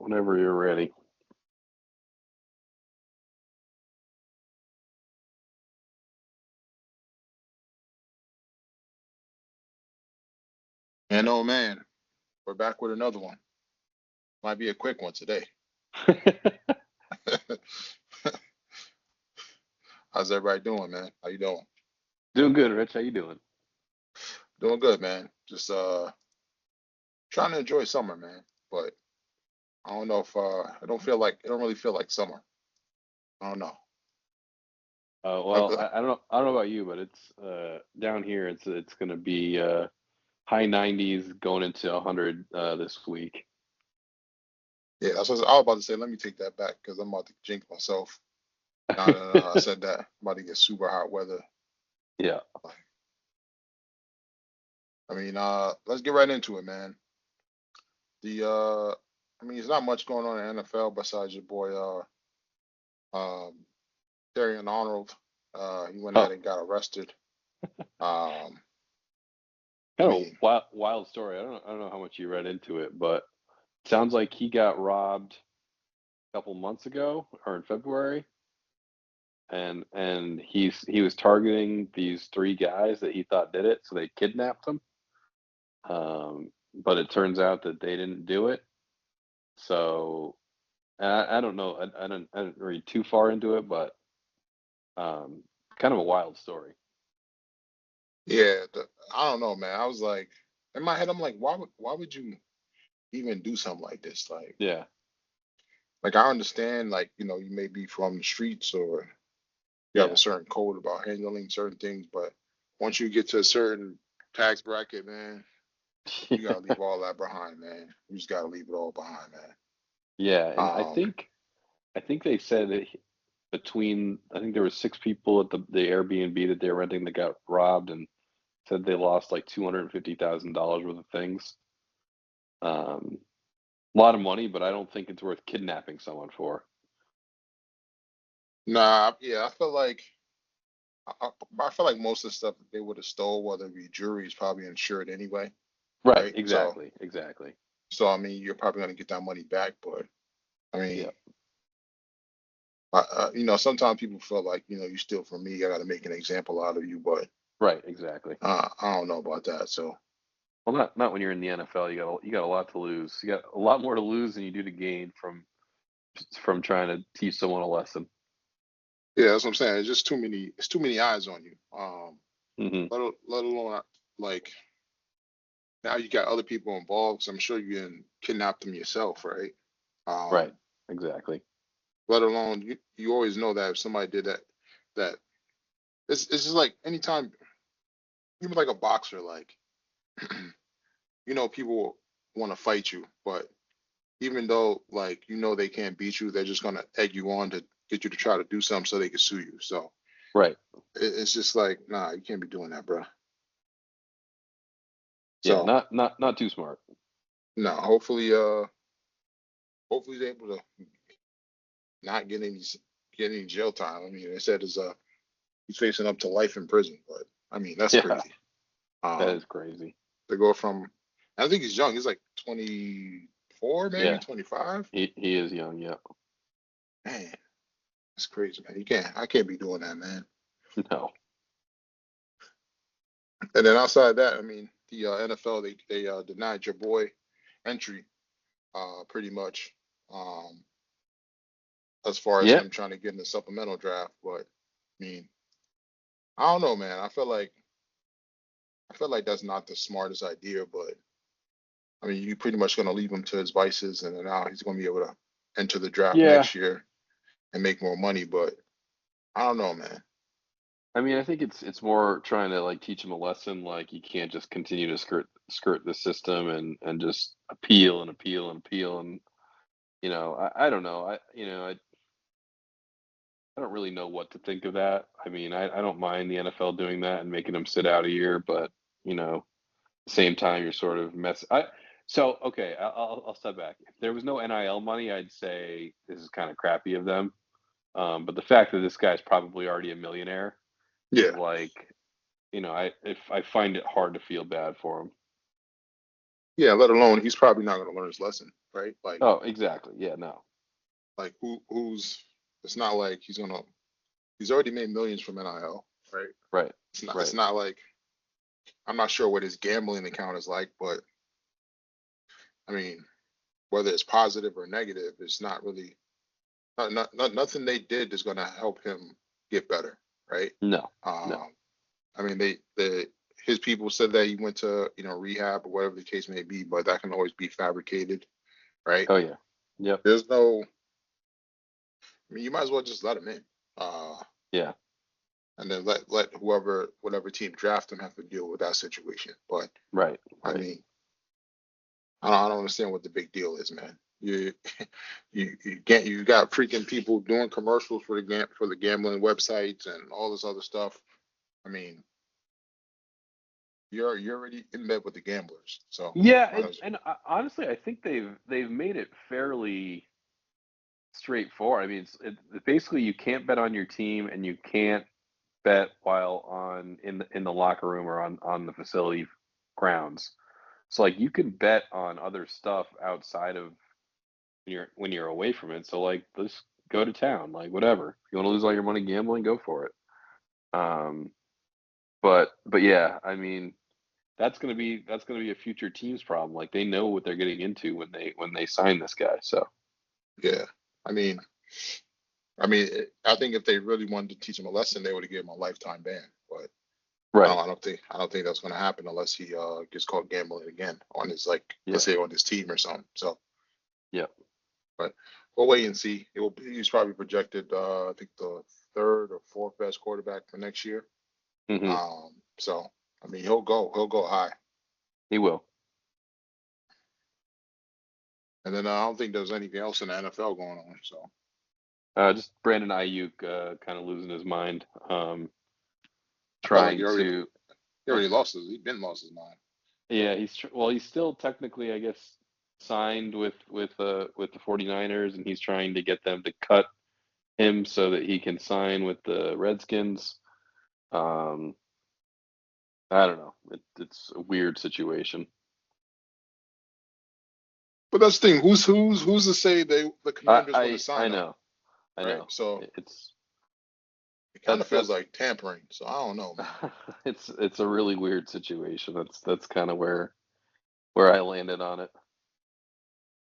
Whenever you're ready. And oh man, we're back with another one. Might be a quick one today. How's everybody doing, man? How you doing? Doing good, Rich. How you doing? Doing good, man. Just trying to enjoy summer, man. But I don't know if I don't really feel like summer. I don't know. Like, Well, I don't know about you, but it's down here. It's going to be high 90s going into 100 this week. yeah, I was about to say. Let me take that back because I'm about to jinx myself. Now that I said that, I'm about to get super hot weather. Yeah. I mean, let's get right into it, man. The I mean, there's not much going on in NFL besides your boy um Darian Arnold. He went ahead Oh, and got arrested. Um, I kind of mean, wild story. I don't know how much you read into it, but sounds like he got robbed a couple months ago or in February, and he was targeting these three guys that he thought did it, so they kidnapped him. But it turns out that they didn't do it. So I don't know. I didn't read too far into it, but um, kind of a wild story. yeah, I don't know, man. I was like, in my head, I'm like, why would you even do something like this? Yeah, Like I understand, like, you may be from the streets or you have a yeah, certain code about handling certain things, but once you get to a certain tax bracket, man, you gotta leave all that behind, man. You just gotta leave it all behind, man. yeah. And Um, I think they said that between I think there were six people at the Airbnb that they were renting that got robbed, and said they lost like $250,000 worth of things. Um, a lot of money, but I don't think it's worth kidnapping someone for. nah, yeah, I, I feel like most of the stuff that they would have stole, whether it be jewelry, is probably insured anyway, Right, right? So, exactly, exactly. so I mean, you're probably gonna get that money back, but I Yeah, mean, sometimes people feel like, you steal from me, I got to make an example out of you, but right, exactly. I don't know about that. So, Well, not when you're in the NFL. You got a lot to lose. You got a lot more to lose than you do to gain from trying to teach someone a lesson. yeah, that's what I'm saying. It's too many eyes on you. Hmm. Let alone like now you got other people involved. So I'm sure you can kidnap them yourself, right? Right, Um, exactly. let alone you always know that if somebody did that it's just like anytime, even like a boxer, like people want to fight you, but even though like they can't beat you, they're just gonna egg you on to get you to try to do something so they can sue you. So Right. it's just like, nah, you can't be doing that, bro. Yeah, So not too smart. no, hopefully he's able to not get any jail time. I mean, they said he's facing up to life in prison, but I mean that's Yeah, crazy. that Um, is crazy. to go from, I think he's young. He's like 24, maybe Yeah, 25. he is young. Yeah. Man, that's crazy, man. I can't be doing that, man. No. And then outside of that, I mean, the NFL, they denied your boy entry, pretty much, um, as far as Yeah. him trying to get in the supplemental draft. But I mean, I don't know, man. I feel like that's not the smartest idea. But I mean, you pretty much gonna leave him to his vices, and then now he's gonna be able to enter the draft Yeah. next year and make more money. But I don't know, man. I mean, I think it's more trying to like teach him a lesson. Like you can't just continue to skirt the system and just appeal and appeal and appeal and I don't know. I don't really know what to think of that. I mean, I don't mind the NFL doing that and making them sit out a year, but at the same time, you're sort of So okay, I'll step back. If there was no NIL money, I'd say this is kind of crappy of them. But the fact that this guy's probably already a millionaire is Yeah, like, I find it hard to feel bad for him. Yeah, let alone he's probably not going to learn his lesson, right? Oh, exactly. Yeah, no. Like who's? It's not like he's gonna. He's already made millions from NIL, right? Right. It's not. It's Right. not like I'm not sure what his gambling account is like, but I mean, whether it's positive or negative, it's not really nothing they did is going to help him get better, right? No. No. Um, I mean, his people said that he went to rehab or whatever the case may be, but that can always be fabricated, right? Oh yeah. Yep. There's no. I mean, you might as well just let him in, uh, Yeah. and then let whatever team draft him have to deal with that situation. But Right. I Right. mean, I don't understand what the big deal is, man. You you got freaking people doing commercials for the gambling websites and all this other stuff. I mean, you're already in bed with the gamblers, so Yeah, might as honestly, I think they've made it fairly straightforward. I mean, basically you can't bet on your team and you can't bet while on in the locker room or on the facility grounds. So like you can bet on other stuff outside of when you're away from it. So like let's go to town, like whatever. If you want to lose all your money gambling, go for it. Um, but yeah, I mean that's gonna be a future team's problem. Like they know what they're getting into when they sign this guy. So yeah. I mean, I think if they really wanted to teach him a lesson, they would have given him a lifetime ban. But right, I don't think that's going to happen unless he gets caught gambling again on his let's yeah, say on his team or something. So, yeah, but we'll wait and see. He's probably projected I think the third or fourth best quarterback for next year. hmm So I mean he'll go high. he will. And then I don't think there's anything else in the NFL going on. So Just Brandon Ayuk kind of losing his mind, I felt like trying to. he already lost his. He's been lost his mind. Yeah, well, he's still technically, I guess, signed with the 49ers, and he's trying to get them to cut him so that he can sign with the Redskins. Um, I don't know. It's a weird situation. But that's the thing. Who's to say the I Commanders wouldn't I I sign him, know, I right? know. So It's it kind that's of feels that's like tampering. So I don't know, man. it's a really weird situation. That's kind of where I landed on it.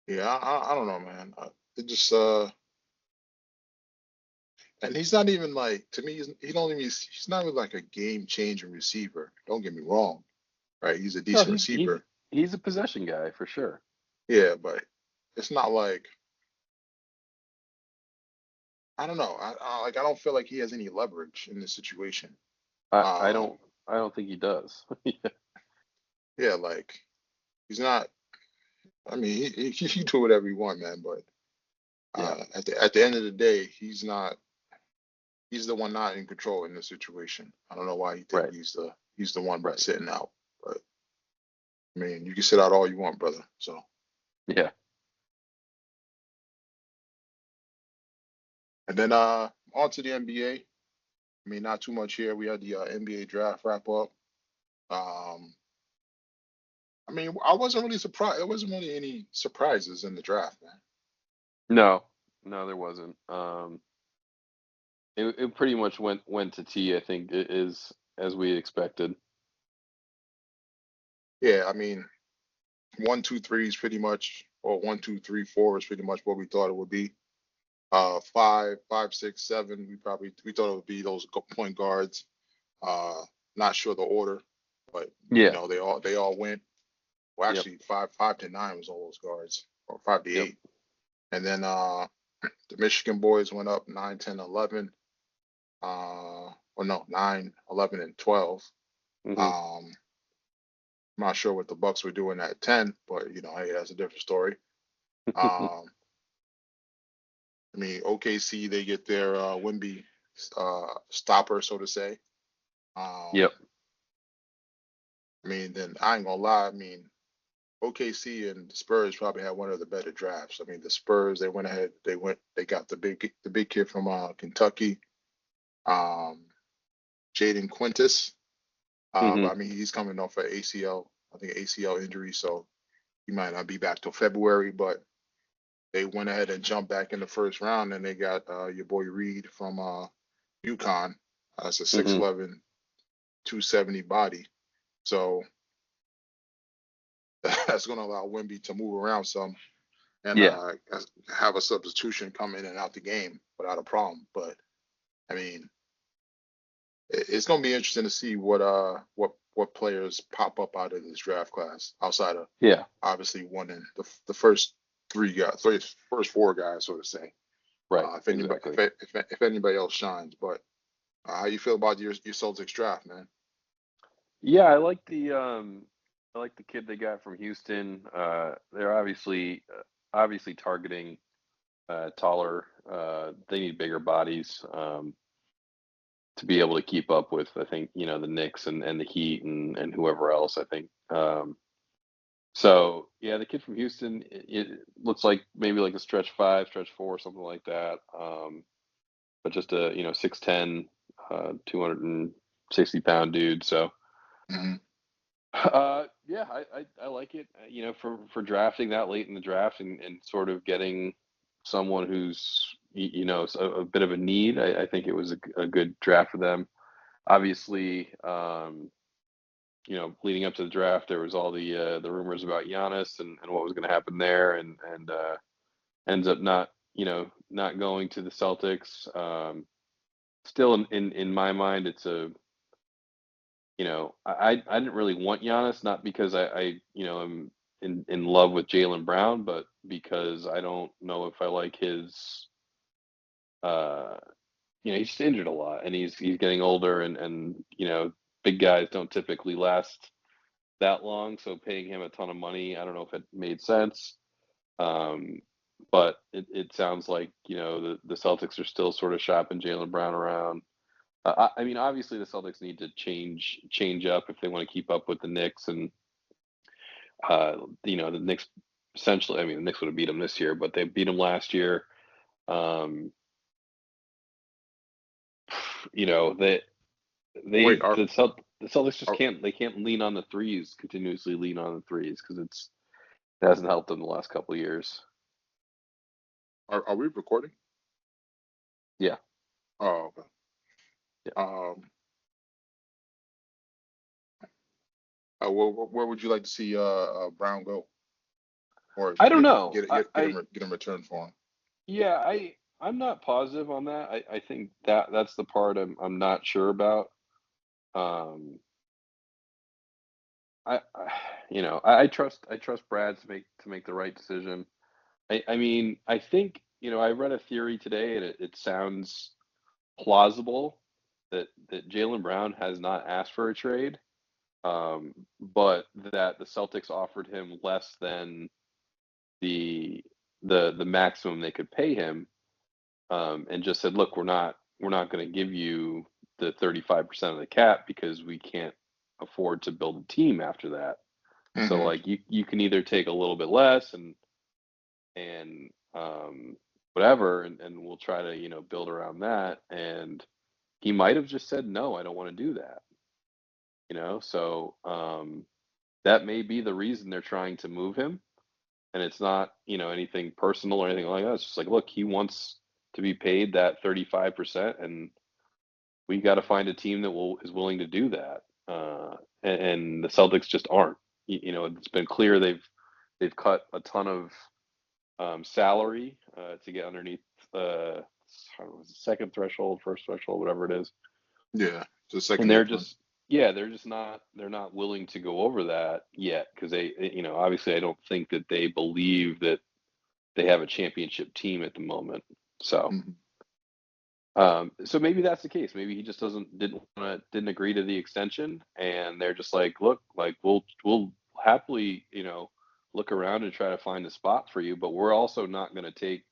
Yeah, I don't know, man. It just and he's not even like to me. He don't even he's not even like a game changing receiver. Don't get me wrong, right? He's a No, decent he's he's receiver. he's a possession guy for sure. Yeah, but it's not like I don't know. I don't feel like he has any leverage in this situation. I I Um, don't I don't think he does. yeah, like he's not. I mean, he can do whatever he want, man. But Yeah, at the end of the day, he's not. He's the one not in control in this situation. I don't know why you think right, he's the one by right. sitting out. But I mean, you can sit out all you want, brother. So Yeah. and then on to the NBA. I mean, not too much here. We had the NBA draft wrap up. Um, I mean, I wasn't really surprised. There wasn't really any surprises in the draft, man. No, no, there wasn't. It pretty much went to T. I think it is as we expected. Yeah, I mean, 1, 2, 3 is pretty much, or 1, 2, 3, 4 is pretty much what we thought it would be. 5, 5, 6, 7, we thought it would be those point guards. Uh, Not sure the order, but Yeah. they all went. Well, Yep. actually, 5, 5 to 9 was all those guards, or five to Yep. eight. And then the Michigan boys went up 9, 10, 11. Or no, 9, 11, and 12. hmm Um, I'm not sure what the Bucks were doing at 10, but hey, that's a different story. Um, I mean, OKC they get their Wimby stopper, so to say. Yep. I mean, then I ain't gonna lie. I mean, OKC and the Spurs probably had one of the better drafts. I mean, the Spurs they went ahead, they got the big kid from Kentucky, um, Jaden Quintus. hmm But I mean, he's coming off an ACL, I think ACL injury, so he might not be back till February, but they went ahead and jumped back in the first round, and they got your boy Reed from UConn. It's a Hmm. 6'11", 270 body. So that's going to allow Wimby to move around some and Yeah. have a substitution come in and out the game without a problem. But I mean, it's going to be interesting to see what players pop up out of this draft class outside of Yeah. obviously one in the first three guys, so it's first four guys, so to say. Right. If anybody Exactly. if anybody else shines, but how you feel about your Celtics draft, man? Yeah, I like the kid they got from Houston. They're obviously targeting taller. They need bigger bodies to be able to keep up with. I think the Knicks and the Heat and whoever else. I think. So yeah, the kid from Houston. It looks like maybe like a stretch five, stretch four, something like that. But just a 6'10", 260-pound dude. So. Hmm. Yeah, I like it. For drafting that late in the draft and sort of getting someone who's a bit of a need. I think it was a good draft for them. Obviously, leading up to the draft, there was all the rumors about Giannis and what was going to happen there, and ends up not going to the Celtics. Still, in my mind, it's a I didn't really want Giannis, not because I am in love with Jalen Brown, but because I don't know if I like his, uh, he's just injured a lot and he's getting older and big guys don't typically last that long. So paying him a ton of money, I don't know if it made sense. Um, but it sounds like, the Celtics are still sort of shopping Jalen Brown around. I mean, obviously the Celtics need to change up if they want to keep up with the Knicks and the Knicks essentially. I mean, the Knicks would have beat them this year, but they beat them last year. Um, that Wait, are the Celtics just are can't lean on the threes continuously lean on the threes because it hasn't helped them the last couple of years. are we recording? Yeah, Oh, okay. yeah. Um, where would you like to see Brown go, or I don't know. get him returned for him? Yeah, I'm not positive on that. I think that's the part I'm not sure about. Um, I trust Brad to make the right decision. I mean, I think, I read a theory today and it sounds plausible that Jalen Brown has not asked for a trade, but that the Celtics offered him less than the the maximum they could pay him, and just said, look, we're not going to give you the 35% of the cap because we can't afford to build a team after that. So Hmm. like you can either take a little bit less and whatever, and we'll try to build around that. And he might have just said no, I don't want to do that. So that may be the reason they're trying to move him, and it's not anything personal or anything like that. It's just like, look, he wants to be paid that 35%, and we got to find a team that is willing to do that. And the Celtics just aren't. It's been clear they've cut a ton of salary to get underneath the second threshold, first threshold, whatever it is, Yeah, it's the and second they're apron. just yeah, they're not willing to go over that yet because obviously I don't think that they believe that they have a championship team at the moment. So. Hmm. So maybe that's the case. Maybe he just didn't agree to the extension, and they're just like, look, like we'll happily, look around and try to find a spot for you, but we're also not going to take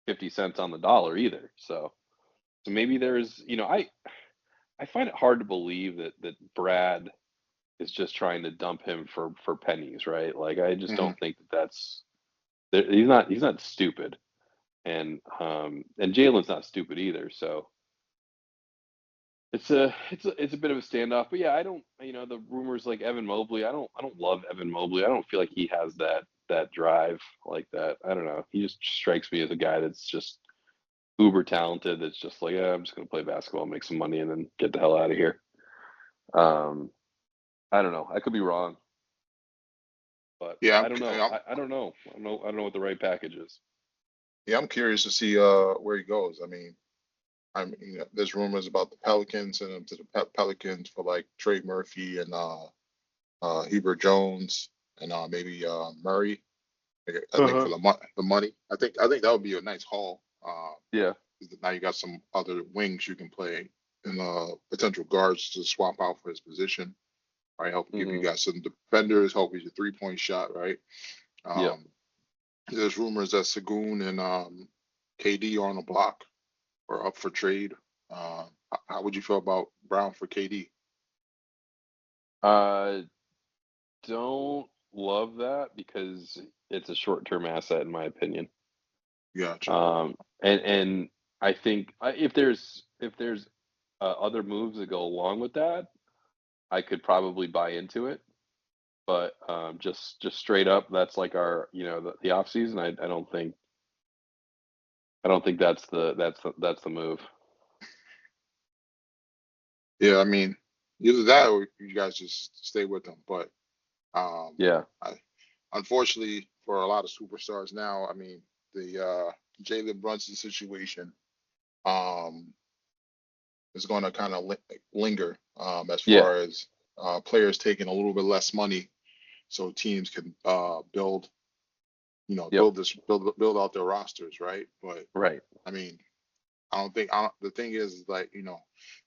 50 cents on the dollar either. So maybe there's, I find it hard to believe that Brad is just trying to dump him for pennies, right? Like I just Hmm. don't think he's not stupid, and Jalen's not stupid either. So It's a bit of a standoff, but yeah, I don't, the rumors like Evan Mobley. I don't love Evan Mobley. I don't feel like he has that drive like that. I don't know. He just strikes me as a guy that's just uber talented. That's just like, yeah, I'm just gonna play basketball, make some money, and then get the hell out of here. Um, I don't know. I could be wrong, but Yeah, I don't know. I don't know. I don't know what the right package is. I'm curious to see where he goes. There's rumors about the Pelicans and to the Pelicans for like Trey Murphy and Hebert Jones and maybe Murray. I think for Uh-huh. the money, I think that would be a nice haul. Yeah. Now you got some other wings you can play and potential guards to swap out for his position. Right, help give you Hmm. guys some defenders, help with your 3-point shot. Right. Yeah. Um, there's rumors that Sagoon and KD are on the block or up for trade. How would you feel about Brown for KD? Uh, don't love that because it's a short-term asset in my opinion. Gotcha. And I think if there's other moves that go along with that, I could probably buy into it. But just straight up, that's like our the off season. I don't think that's the move. Yeah, I mean, either that or you guys just stay with them. But um, Yeah. I, unfortunately for a lot of superstars now, the Jalen Brunson situation um, is going to kind of linger as Yeah. far as players taking a little bit less money so teams can Yep. build out their rosters, right? But Right. I mean, the thing is like,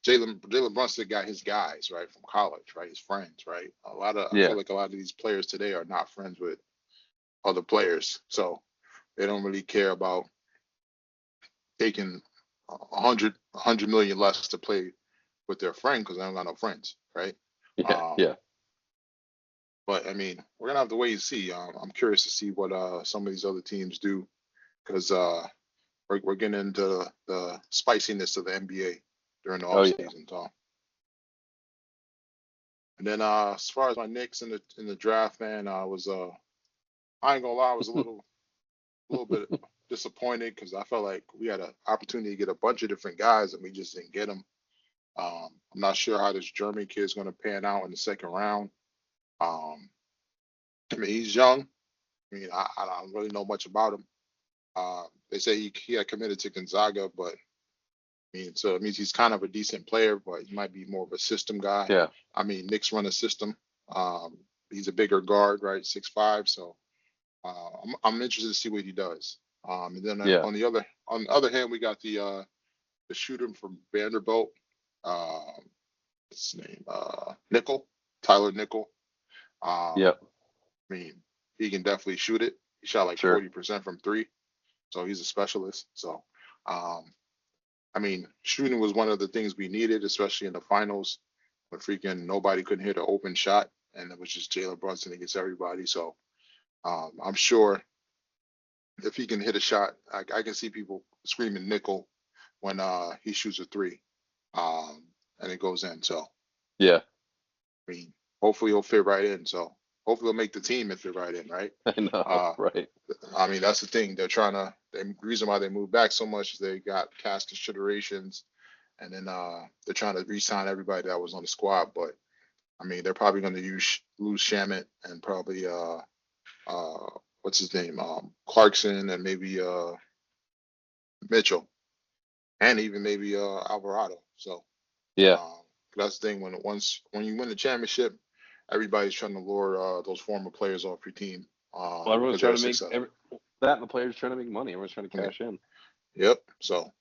Jalen Brunson got his guys, right, from college, right? His friends, right? I feel Yeah. like a lot of these players today are not friends with other players. So they don't really care about taking a hundred million less to play with their friend because they don't got no friends, right? Yeah. Um, Yeah. but we're gonna have to wait and see. I'm curious to see what some of these other teams do because we're getting into the spiciness of the NBA during the Oh yeah. offseason. So, and then as far as my Knicks in the draft, man, I ain't gonna lie, I was a little bit disappointed because I felt like we had an opportunity to get a bunch of different guys and we just didn't get them. I'm not sure how this German kid is going to pan out in the second round. Um, he's young. I don't really know much about him. They say he had committed to Gonzaga, but so it means he's kind of a decent player, but he might be more of a system guy. Yeah. Knicks run a system. Um, he's a bigger guard, right, 6'5". So I'm interested to see what he does. And then Yeah. on the other hand, we got the shooter from Vanderbilt. Um, what's his name? Nickel, Tyler Nickel. Um, Yep. I mean, he can definitely shoot it. He shot like Sure. 40% from three, so he's a specialist. So, um, shooting was one of the things we needed, especially in the finals, when freaking nobody couldn't hit an open shot, and it was just Jalen Brunson against everybody. So, I'm sure if he can hit a shot, I can see people screaming nickel when he shoots a three, um, and it goes in. So, Yeah. I mean, hopefully he'll fit right in. So, hopefully he'll make the team and fit right in, right? I know. Uh, Right. that's the thing. The reason why they moved back so much is they got cash considerations, and then they're trying to re-sign everybody that was on the squad. But they're probably going to lose Shamit and probably uh, what's his name, Clarkson, and maybe Mitchell, and even maybe Alvarado. So Yeah. um, that's the thing. When you win the championship, everybody's trying to lure those former players off your team Well, everyone's because trying they're to make successful. that, and the players trying to make money. Everyone's trying to Yeah. cash in. Yep. So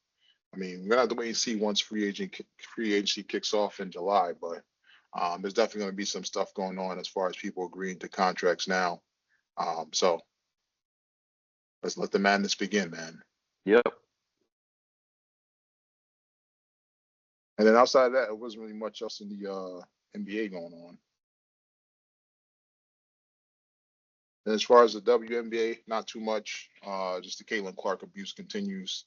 we're gonna have to wait and see once free agency kicks off in July. But there's definitely gonna be some stuff going on as far as people agreeing to contracts now. So let's let the madness begin, man. Yep. And then outside of that, it wasn't really much else in the NBA going on. And as far as the WNBA, not too much. Just the Caitlin Clark abuse continues.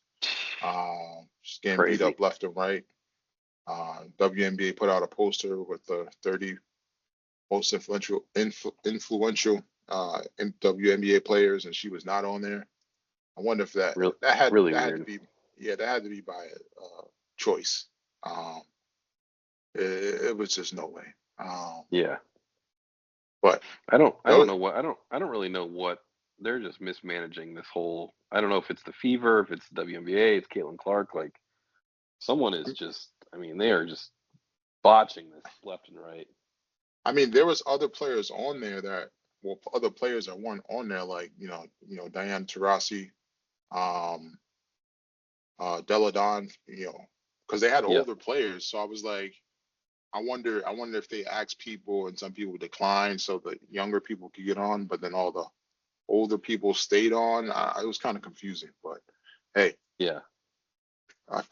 She's getting beat Crazy. up left and right. WNBA put out a poster with the 30 most influential WNBA players, and she was not on there. I wonder if that Real, that had really that had to weird. be that had to be by choice. Um, it was just no way. Yeah. But I that don't was, know what I don't really know what they're just mismanaging this whole. I don't know if it's the Fever, if it's the WNBA, it's Caitlin Clark. Like someone is just. I mean, they are just botching this left and right. I mean, there was other players on there that well, other players that weren't on there, like Diane Taurasi, um, Della Don, because they had Yep. older players. So I was like, I wonder if they asked people and some people declined so the younger people could get on, but then all the older people stayed on. It was kind of confusing, but hey, Yeah. I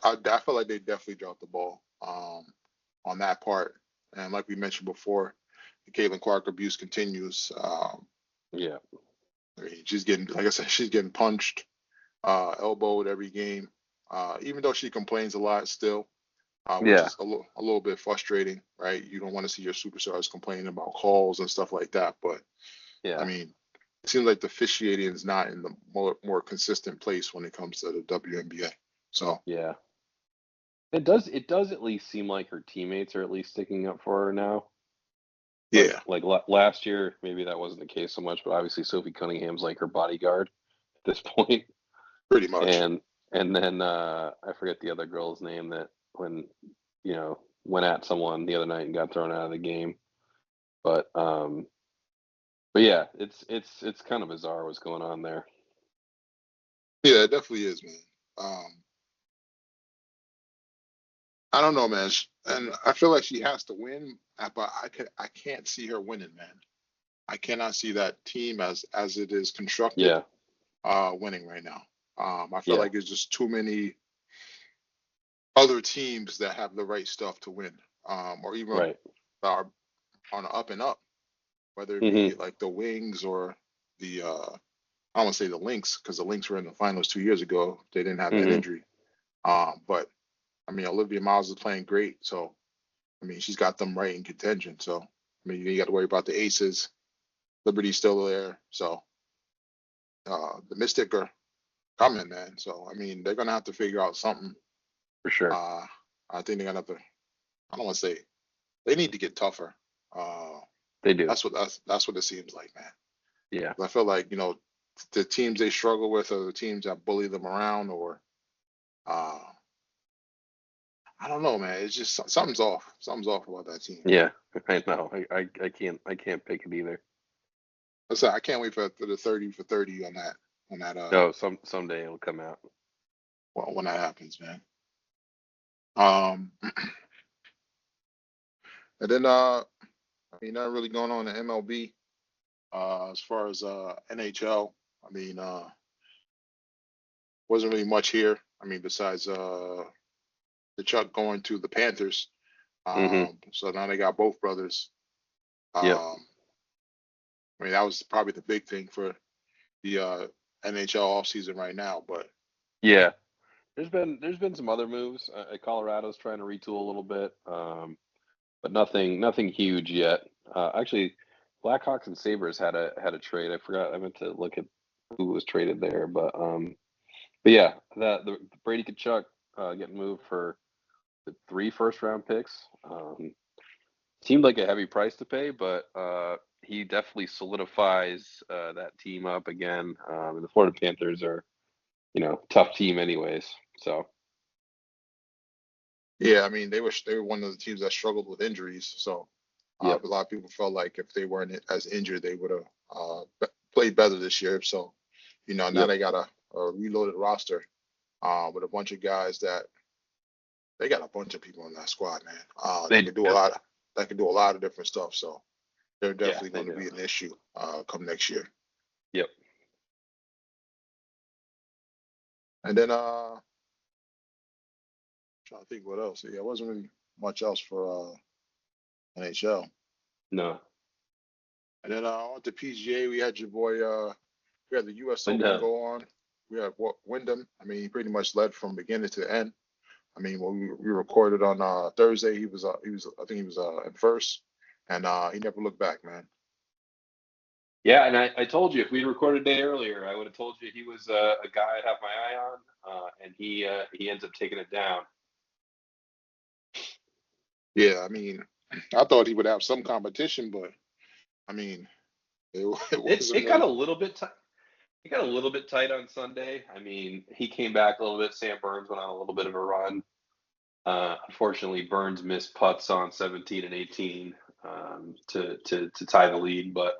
feel like they definitely dropped the ball on that part. And like we mentioned before, the Caitlin Clark abuse continues. Yeah. I mean, she's getting, like I said, she's getting punched, elbowed every game. Even though she complains a lot still, which Yeah. is a little bit frustrating, right? You don't want to see your superstars complaining about calls and stuff like that. But I Yeah. mean, it seems like the officiating is not in the more consistent place when it comes to the WNBA. So Yeah. It does at least seem like her teammates are at least sticking up for her now. yeah, Last year, maybe that wasn't the case so much, but obviously Sophie Cunningham's like her bodyguard at this point. pretty much. And and then I forget the other girl's name that when went at someone the other night and got thrown out of the game. But but yeah, it's kind of bizarre what's going on there. Yeah, it definitely is, man. Um, I don't know, man. And I feel like she has to win, but I can't see her winning, man. I cannot see that team as it is constructed, Yeah. winning right now. I feel Yeah. like there's just too many other teams that have the right stuff to win, or even Right. are on the up and up, whether it be Mhm. like the Wings or the I don't want to say the Lynx because the Lynx were in the finals 2 years ago. They didn't have that Mhm. injury. But I mean, Olivia Miles is playing great, so I mean, she's got them right in contention. So I mean, you got to worry about the Aces. Liberty's still there, so the Mystic are coming, man. So I mean, they're gonna have to figure out something. For sure. Uh, I think they're gonna have to. I don't want to say they need to get tougher. Uh, They do. that's what it seems like, man. Yeah. I feel like the teams they struggle with are the teams that bully them around, or uh, I don't know, man. It's just something's off. Something's off about that team. Yeah. I know. I can't pick it either. I said I can't wait for the 30 for 30 on that No, someday it'll come out. well, when that happens, man. Um, and then I mean, not really going on in MLB. As far as NHL, I mean, wasn't really much here. I mean, besides the Chuck going to the Panthers. Mhm. So now they got both brothers. Yep. Um, I mean, that was probably the big thing for the NHL offseason right now. But Yeah. There's been some other moves. Colorado's trying to retool a little bit, but nothing huge yet. Actually, Blackhawks and Sabres had a trade. I forgot. I meant to look at who was traded there, but yeah, the Brady Kachuk getting moved for the 3 first-round picks. Seemed like a heavy price to pay, but he definitely solidifies that team up again. And the Florida Panthers are, tough team anyways. So yeah, I mean, they were one of the teams that struggled with injuries. So yep. a lot of people felt like if they weren't as injured, they would have played better this year. So now Yep. they got a reloaded roster with a bunch of guys that they got a bunch of people in that squad, man. They do. That can do a lot of different stuff. So they're Yeah, definitely they going to do. be an issue come next year. Yep. And then trying to think what else. Yeah, it wasn't really much else for NHL. No. And then on the PGA, we had your boy. We had the U.S. I Open know. go on. We had Wyndham. I mean, he pretty much led from beginning to end. I mean, when we recorded on Thursday, he was I think he was in first, and he never looked back, man. Yeah, and I told you if we'd recorded a day earlier, I would have told you he was a guy I'd have my eye on, and he ends up taking it down. Yeah, I mean, I thought he would have some competition, but I mean, it it wasn't It got a really. little bit tight. It got a little bit tight on Sunday. I mean, he came back a little bit. Sam Burns went on a little bit of a run. Unfortunately, Burns missed putts on 17 and 18 to tie the lead. But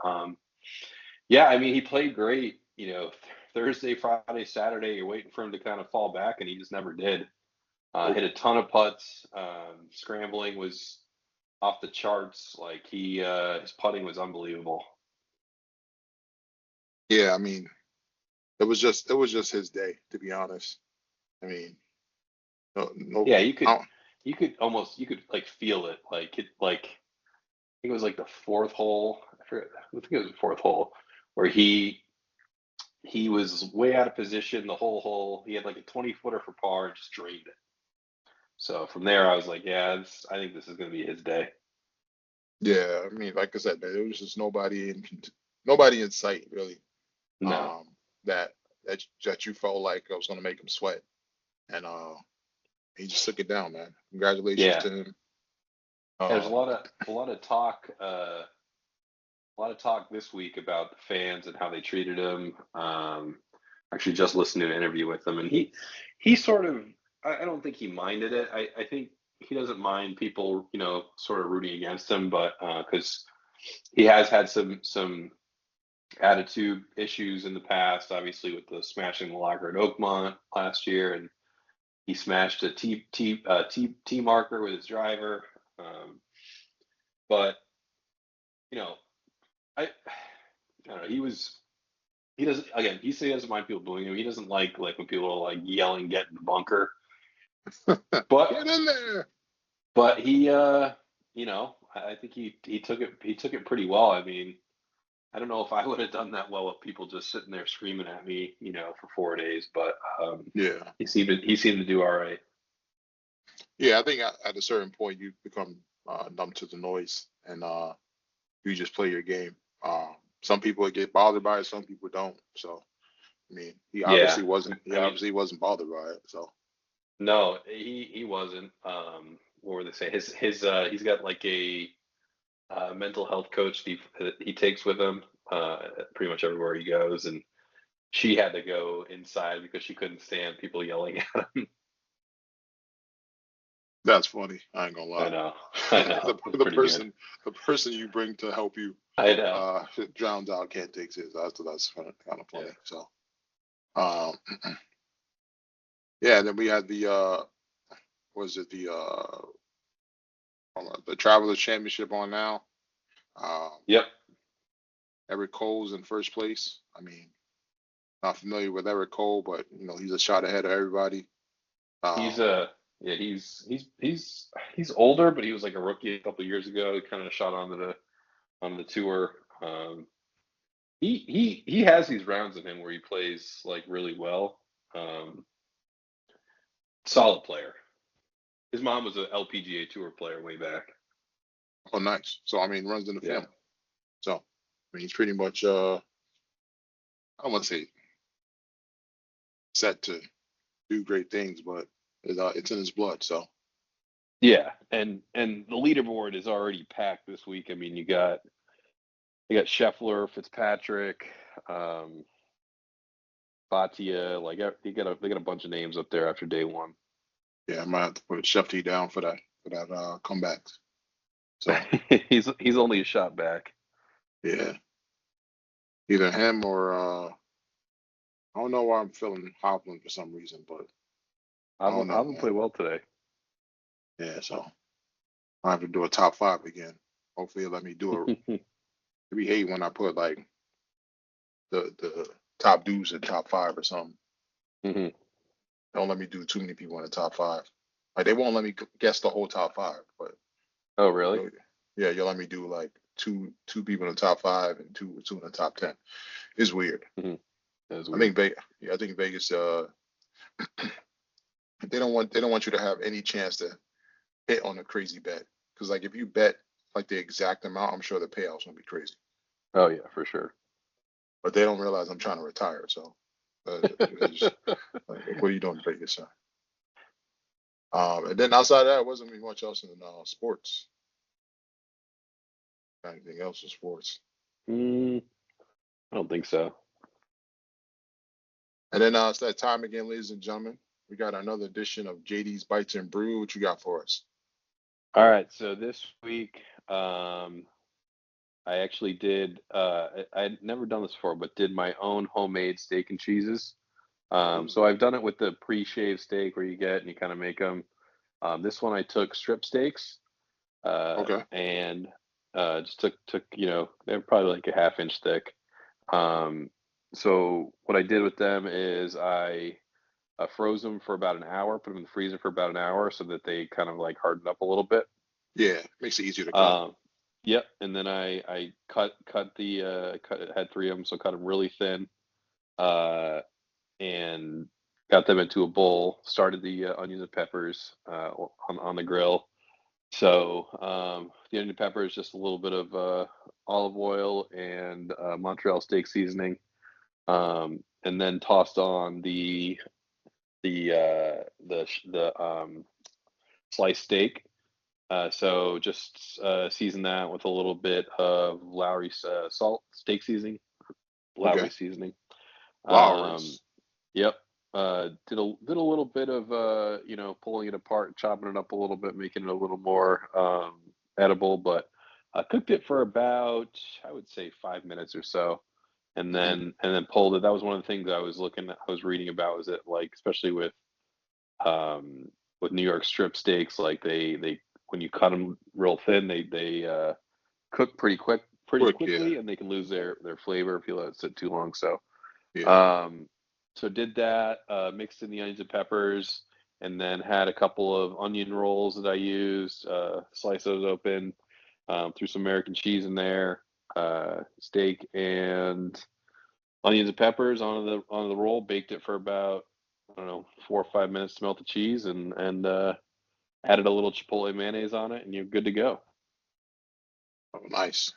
yeah, I mean, he played great. Thursday, Friday, Saturday, you're waiting for him to kind of fall back, and he just never did. Hit a ton of putts. Scrambling was off the charts. Like his putting was unbelievable. Yeah, I mean, it was just his day, to be honest. I mean, no, no, Yeah, I don't, you could like feel it. Like I think it was like the fourth hole. I forget. I think it was the fourth hole where he was way out of position the whole hole. He had like a 20-footer for par and just drained it. So from there, I was like, yeah, I think this is going to be his day. yeah, I mean, like I said, man, there was just nobody in sight really. No. Um, that that you felt like I was going to make him sweat, and he just took it down, man. Congratulations Yeah. to him. There's Um, a lot of talk a lot of talk this week about the fans and how they treated him. Actually, just listened to an interview with him, and he sort of I don't think he minded it. I think he doesn't mind people sort of rooting against him, but because he has had some attitude issues in the past, obviously with the smashing the locker at Oakmont last year, and he smashed a T marker with his driver. Um, but you know, I don't know. He doesn't again. He says he doesn't mind people booing him. He doesn't like when people are like yelling, "Get in the bunker." But get in there. he I think he took it pretty well. I mean, I don't know if I would have done that well with people just sitting there screaming at me, for 4 days. But Yeah, he seemed to do all right. yeah. I think at a certain point you become numb to the noise, and you just play your game. Some people get bothered by it, some people don't. So, I mean, he Yeah, obviously wasn't. He I mean, obviously wasn't bothered by it. So, no, he wasn't. What were they say? He's got like a mental health coach he takes with him pretty much everywhere he goes, and she had to go inside because she couldn't stand people yelling at him. that's funny. I ain't gonna I lie. know, I know, it's The pretty good. person you bring to help you I know. drowns out can't take his. That's kind of Yeah. funny. So, um, yeah. Then we had was it the Travelers Championship on now? Um, Yep. Eric Cole's in first place. I mean, not familiar with Eric Cole, but he's a shot ahead of everybody. He's Um, yeah, he's older, but he was like a rookie a couple of years ago. He kind of shot on the tour. He has these rounds in him where he plays like really well. Um, Solid player. His mom was a LPGA tour player way back. oh, nice. So I mean, runs in the Yeah. family. So I mean, he's pretty much I don't want to say set to do great things, but it's in his blood. So Yeah, and the leaderboard is already packed this week. I mean, you got Scheffler, Fitzpatrick, um, Batia. Like they got a bunch of names up there after day one. yeah, I might have to put Shefty down for that comeback. So He's only a shot back. yeah, either him or I don't know why I'm feeling Hovland for some reason, but I don't know, Alvin man. played well today. Yeah, so I have to do a top five again. Hopefully, let me do a. We hate when I put like the top dudes in top five or something. Hmm. Don't let me do too many people in the top five. Like they won't let me guess the whole top five, but Oh, really? you'll, yeah, you'll let me do like two people in the top five and two in the top 10. It's weird. Hmm. That was I weird. think I think Vegas They don't want you to have any chance to hit on a crazy bet. Because like if you bet like the exact amount, I'm sure the payout's gonna be crazy. Oh yeah, for sure. But they don't realize I'm trying to retire, so they just like, what are you doing to bet yourself? And then outside of that, it wasn't really much else in sports. Anything else in sports? Mm, I don't think so. And then it's that time again, ladies and gentlemen. We got another edition of JD's Bites and Brew. What you got for us? All right, so this week, I actually did. I'd never done this before, but did my own homemade steak and cheeses. Ooh, So I've done it with the pre-shaved steak where you get and you kind of make them. This one I took strip steaks, okay. and just took they're probably like a half inch thick. Um, so what I did with them is I froze them for about an hour, put them in the freezer for about an hour so that they kind of like hardened up a little bit. Yeah, makes it easier to cut. Um, yep, and then I cut the had three of them, so cut them really thin, uh, and got them into a bowl. Started the onions and peppers on the grill. So the onion and peppers, just a little bit of olive oil and Montreal steak seasoning, and then tossed on the sliced steak. So just season that with a little bit of Lowry's salt, steak seasoning, Okay. Lowry seasoning. Um, Lowry's. yep. Did a little bit of pulling it apart, chopping it up a little bit, making it a little more edible. But I cooked it for about, I would say, 5 minutes or so, and Hmm. then pulled it. That was one of the things I was reading about, was that, like, especially with New York strip steaks, like they when you cut them real thin, they cook pretty Quick, yeah, quickly, and they can lose their flavor if you let it sit too long. So yeah. um, so did that, mixed in the onions and peppers, and then had a couple of onion rolls that I used, sliced those open, threw some American cheese in there, steak and onions and peppers on the roll, baked it for about, I don't know, 4 or 5 minutes to melt the cheese, and added a little chipotle mayonnaise on it, and you're good to go. Oh, nice.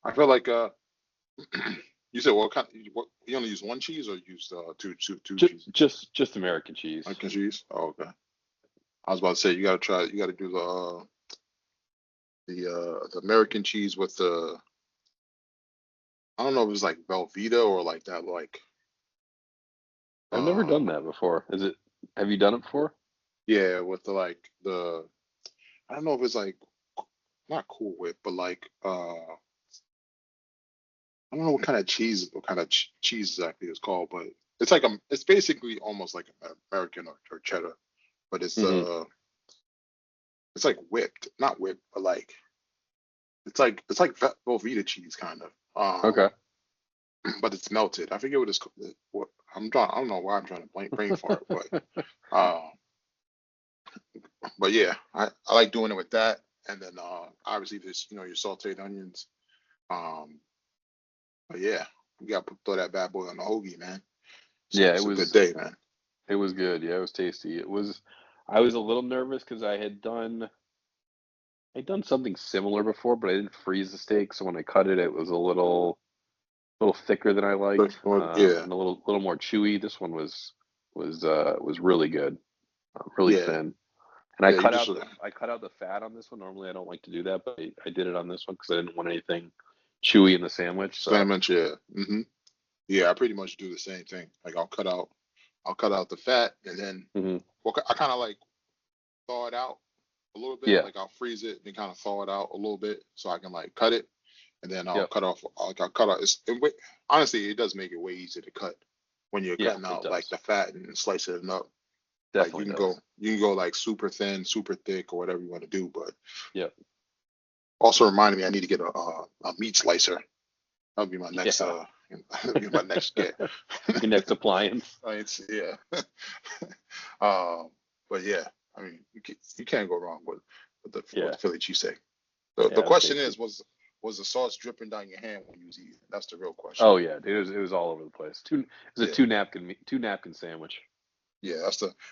I feel like you said what kind? What you only use one cheese or used two Just cheeses? just American cheese. American cheese. Oh, okay. I was about to say you gotta try. You gotta do the American cheese with the. I don't know if it's like Velveeta or like that I've never uh done that before. Have you done it before? yeah, with the like the. I don't know if it's like not Cool Whip, but like I don't know what kind of cheese exactly it's called, but it's basically almost like American or cheddar, but Hmm. it's like whipped, not whipped, but like it's like Velveeta cheese kind of. Okay. But it's melted. I forget what it's called. What I'm trying. I don't know why I'm trying to brain fart, uh, but yeah, I like doing it with that, and then obviously this your sautéed onions. Um, but yeah, we got to throw that bad boy on the hoagie, man. So Yeah, it's a good day, man. it was good. Yeah, it was tasty. I was a little nervous because I'd done something similar before, but I didn't freeze the steak, so when I cut it, it was a little thicker than I But liked, well, yeah, and a little more chewy. This one was really good, really yeah, thin. And yeah. You just I cut out the fat on this one. Normally, I don't like to do that, but I did it on this one because I didn't want anything chewy in the sandwich. So, sandwich, yeah. Yeah, I pretty much do the same thing. Like I'll cut out the fat, and then hmm well, I kind of like thaw it out a little bit. yeah, Like I'll freeze it and kind of thaw it out a little bit so I can like cut it, and then I'll yep, cut off. I'll cut out. Honestly, it does make it way easier to cut when you're yeah, cutting it out like does. the fat and slicing it up. Like Definitely does. you can go like super thin, super thick, or whatever you want to do. But Yep. also reminded me I need to get a meat slicer. That'll be my next Yeah. that'll be my next get. Your next appliance. Yeah. um, but yeah, I mean you can't go wrong with Yeah. the Philly cheesesteak. The Yeah, it's question is tasty. was the sauce dripping down your hand when you was eating? That's the real question. Oh yeah, dude, it was all over the place. It was a Yeah. two napkin sandwich. Yeah,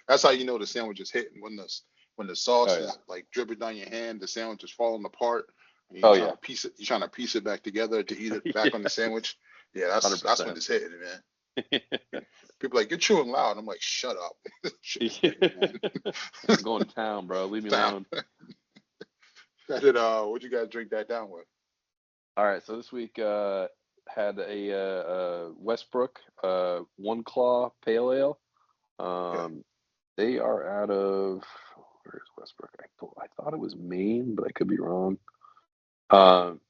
that's how you know the sandwich is hitting when the sauce Oh yeah. is like dripping down your hand, the sandwich is falling apart, and Oh yeah. you're trying to piece it back together to eat it back on the Yeah. sandwich. Yeah, that's when 100%. it's hitting, man. People are like, you're chewing loud. I'm like, shut up. Shit is hitting, man. I'm going to town, bro. Leave me Damn. alone. What'd you guys drink that down with? All right, so this week had a Westbrook One Claw Pale Ale. Okay. They are out of where is Westbrook? I thought it was Maine, but I could be wrong.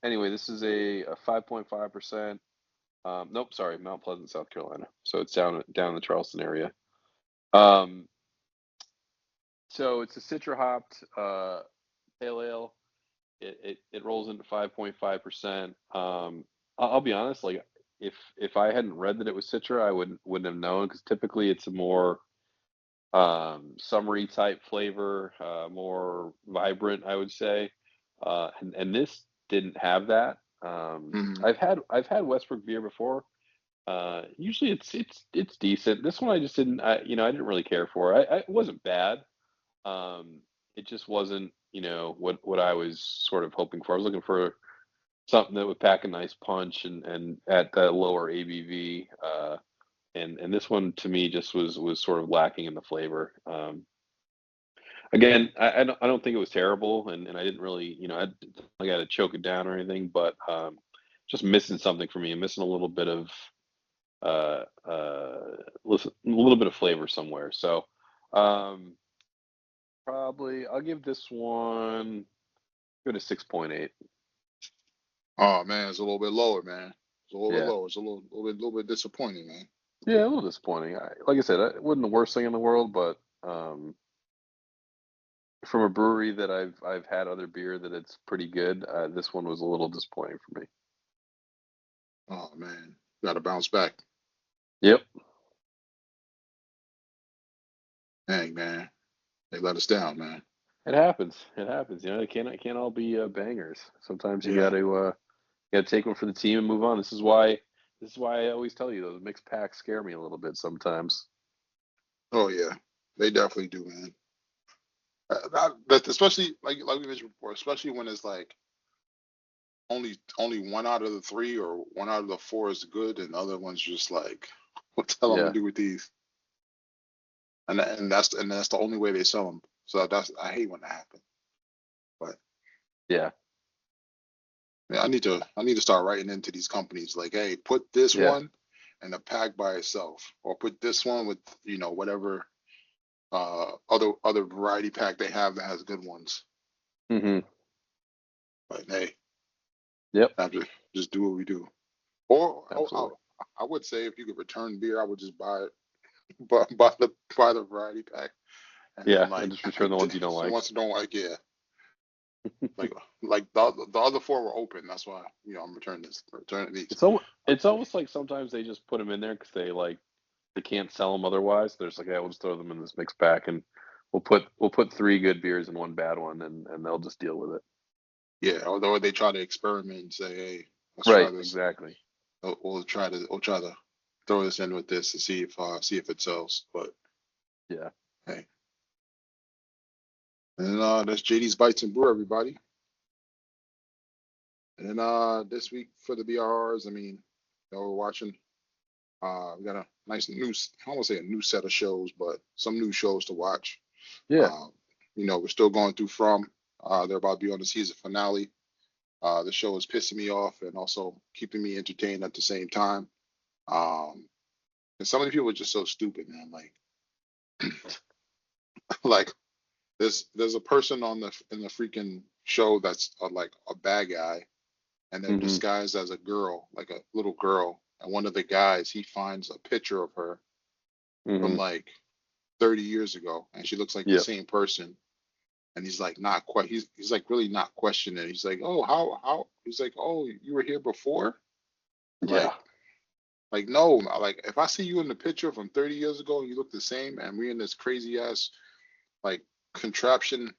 Anyway, this is a 5.5%. Nope, sorry, Mount Pleasant, South Carolina. So it's down in the Charleston area. Um, so it's a citra hopped pale ale. It rolls into 5.5%. I'll be honest, like if I hadn't read that it was Citra, I wouldn't have known because typically it's a more summery type flavor, more vibrant, I would say. And this didn't have that. Hmm. I've had Westbrook beer before. Usually it's decent. This one I just didn't I didn't really care for. It wasn't bad. Um, it just wasn't, what I was sort of hoping for. I was looking for something that would pack a nice punch and at the lower ABV. And this one to me just was sort of lacking in the flavor. Again, I don't think it was terrible, and I didn't really, I got to choke it down or anything, but just missing something for me. I'm missing a little bit of a little bit of flavor somewhere. So um, probably I'll give this one go to 6.8. Oh man, it's a little bit lower, man. It's a little bit Yeah. lower. It's little bit disappointing, man. Yeah, a little disappointing. Like I said, it wasn't the worst thing in the world, but from a brewery that I've had other beer that it's pretty good. This one was a little disappointing for me. Oh man, got to bounce back. Yep. Dang, man, they let us down, man. It happens. It happens. It can't all be bangers. Sometimes Yeah. you gotta take one for the team and move on. This is why I always tell you those mixed packs scare me a little bit sometimes. Oh yeah, they definitely do, man. That especially like we mentioned before, especially when it's like only one out of the three or one out of the four is good, and the other one's just like, what the hell I'm gonna Yeah. do with these? And that's the only way they sell them. So that's I hate when that happens. But Yeah. yeah, I need to start writing into these companies like, hey, put this Yeah. one in a pack by itself, or put this one with whatever other variety pack they have that has good ones. Hmm. But hey, Yep. have to just do what we do. Or Absolutely. I would say if you could return beer, I would just buy it, buy the variety pack, and then Yeah, and like just return the ones you don't so like. once you don't like, yeah, like the other four were open. That's why I'm returning these. It's almost like sometimes they just put them in there because they can't sell them otherwise. They're just like, yeah, we'll just throw them in this mixed pack and we'll put three good beers and one bad one and they'll just deal with it. Yeah, although they try to experiment and say, hey, let's try Right, this. exactly. We'll try to throw this in with this to see if it sells. But Yeah. hey, and that's JD's Bites and Brew, everybody. And this week for the BRRs, I mean, we're watching. We got a nice new, I won't say a new set of shows, but some new shows to watch. Yeah. Um, we're still going through From. They're about to be on the season finale. The show is pissing me off and also keeping me entertained at the same time. Um, and some of the people are just so stupid, man. Like, like there's a person in the freaking show that's like a bad guy, and they're Hmm. disguised as a girl, like a little girl. And one of the guys, he finds a picture of her from Hmm. like 30 years ago, and she looks like the Yep. same person. And he's like not quite. He's like really not questioning it. He's like, oh, how? He's like, oh, you were here before. Yeah. Like, no, like if I see you in the picture from 30 years ago and you look the same, and we're in this crazy ass like contraption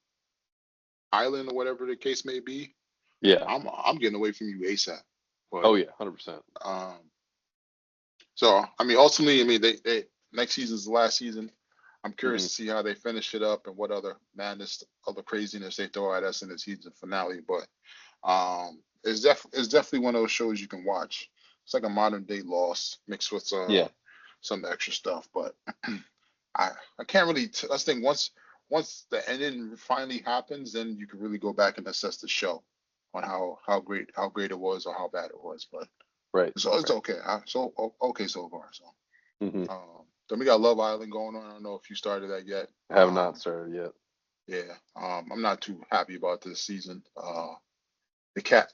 island or whatever the case may be, Yeah. I'm getting away from you ASAP. But Oh yeah, 100%. um, so I mean, ultimately, I mean, they next season's the last season. I'm curious to see how they finish it up and what other madness, other craziness they throw at us in the season finale. But it's definitely one of those shows you can watch. It's like a modern day Lost mixed with Yeah. some extra stuff. But I can't really. That's the thing. Once the ending finally happens, then you can really go back and assess the show on how great it was or how bad it was. But Right. so it's Right. okay. Okay so far. So hmm then we got Love Island going on. I don't know if you started that yet. Have not started yet. Yeah. I'm not too happy about this season. The cat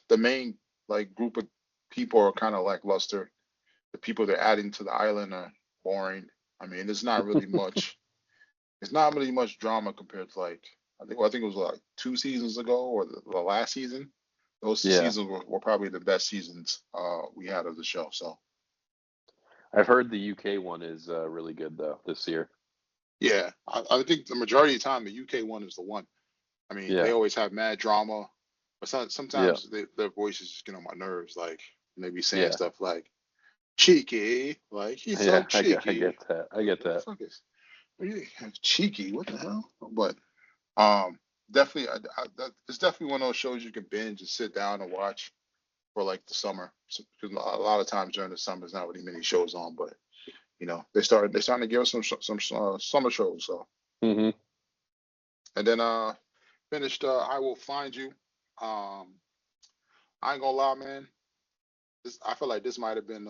the main like group of people are kind of lackluster. The people they're adding to the island are boring. I mean, it's not really much drama compared to like I think it was like 2 seasons ago or the last season. Those Yeah. seasons were probably the best seasons we had of the show. So I've heard the UK one is really good though this year. yeah, I think the majority of the time the UK one is the one. I mean, they Yeah. always have mad drama, but Yeah. sometimes their voices just get on my nerves. Like and they be saying Yeah. stuff like cheeky, like he's so Yeah. I cheeky. get that. I Like, get what the that. fuck is really cheeky? What the hell? But Um, definitely, it's definitely one of those shows you can binge and sit down and watch for like the summer. Because a lot of times during the summer, there's not really many shows on, but they're starting to give us some summer shows. So hmm and then finished I Will Find You. Um, I ain't gonna lie, man. I feel like this might have been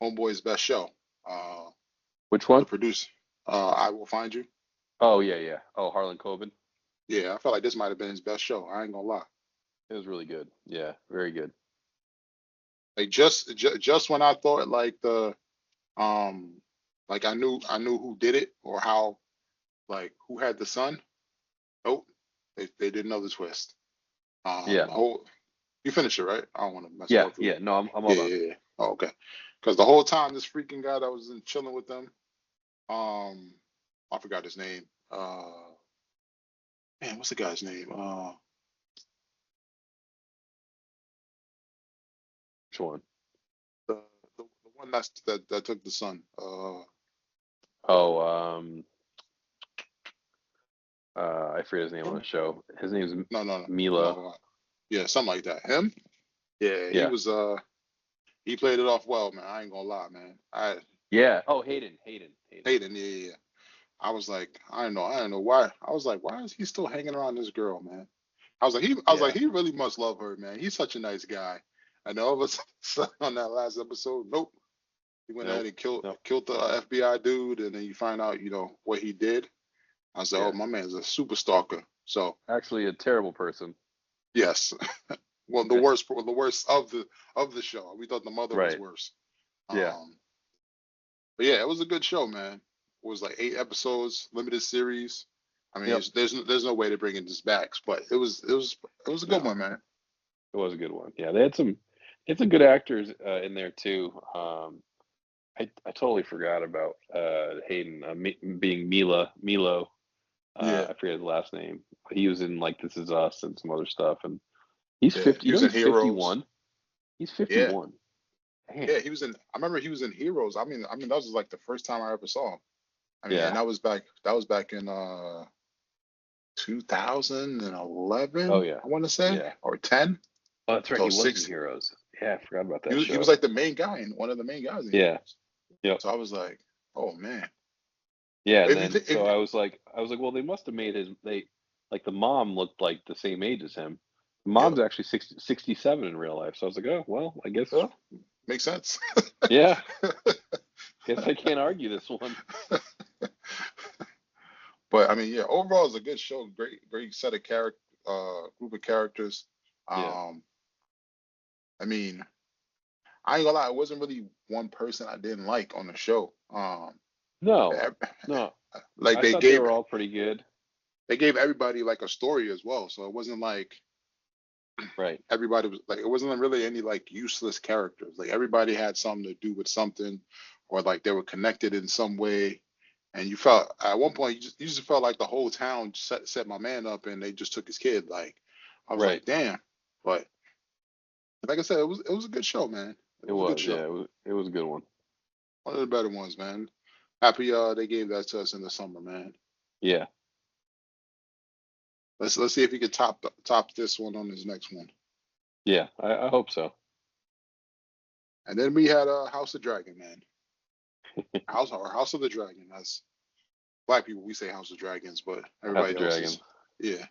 Homeboy's best show. Uh, Which the one? producer, I Will Find You. Oh yeah, yeah. Oh, Harlan Coben. Yeah, I feel like this might have been his best show. I ain't gonna lie. It was really good. Yeah, very good. Like just when I thought um like I knew who did it or how like who had the son. Nope, they didn't know the twist. Yeah. The whole you finished it right? I don't want to mess it Yeah. up for you. Yeah. No, I'm all Yeah, done. yeah, yeah. Oh, okay. Because the whole time this freaking guy that was in chilling with them, um, I forgot his name. Man, what's the guy's name? Which one? The the one that took the son. Oh, I forget his name on the show. His name's No, no, no, Mila. no. Yeah, something like that. Him? Yeah, he Yeah. was. He played it off well, man. I ain't gonna lie, man. I Yeah. Oh, Hayden. Hayden. Hayden. Hayden, yeah, yeah, yeah. I don't know why. I was like, why is he still hanging around this girl, man? I was like, Yeah. he really must love her, man. He's such a nice guy. And all of a sudden on that last episode, nope, he went ahead Nope. and killed Nope. killed the FBI dude, and then you find out, what he did. I was like, oh, Yeah. my man's a super stalker. So Actually, a terrible person. yes, well, the worst of the show. We thought the mother was Right. worse. Yeah. Um, But yeah, it was a good show, man. It was like 8 episodes, limited series. I mean, Yep. there's no way to bring it this back, but it was a good No, one, man. it was a good one. Yeah, they had some good actors in there too. I totally forgot about Hayden being Milo. Yeah, I forget his last name. He was in like This Is Us and some other stuff, and he's yeah. 50. He You know, was in he's Heroes. 51. He's Yeah, 51. yeah. Damn. He was in. I remember he was in Heroes. I mean that was like the first time I ever saw him. I mean, and Yeah. that was back in 2011. Oh yeah. I want to say Yeah. or 10. Oh, that's right. So He was in six. Heroes. Yeah, I forgot about He that was he was show. like the main guy in one of the main guys in Yeah. Heroes. Yep. So I was like, oh man. Yeah, and If you then think, so I was like, well, they must have made his they like the mom looked like the same age as him. The yep, mom's actually 67 in real life. So I was like, oh well, I guess yeah, makes sense. yeah, guess I can't argue this one. But I mean, yeah, overall it's a good show. Great set of group of characters. Yeah. Um, I mean, I ain't gonna lie, it wasn't really one person I didn't like on the show. No, ev- no. like I they thought they gave were all pretty good. they gave everybody like a story as well, so it wasn't like Right. everybody was like it wasn't really any like useless characters. Like everybody had something to do with something, or like they were connected in some way. And you felt at one point you just felt like the whole town set my man up and they just took his kid. Like I was Right. like, damn. But like I said, it was a good show, man. It It was a good was. show. Yeah. It was a good one. One of the better ones, man. Happy they gave that to us in the summer, man. Yeah, Let's see if he could top this one on his next one. yeah, I hope so. And then we had House of Dragon, man. House of the Dragon. That's black people. We say House of Dragons, but House of everybody else Dragon. is yeah,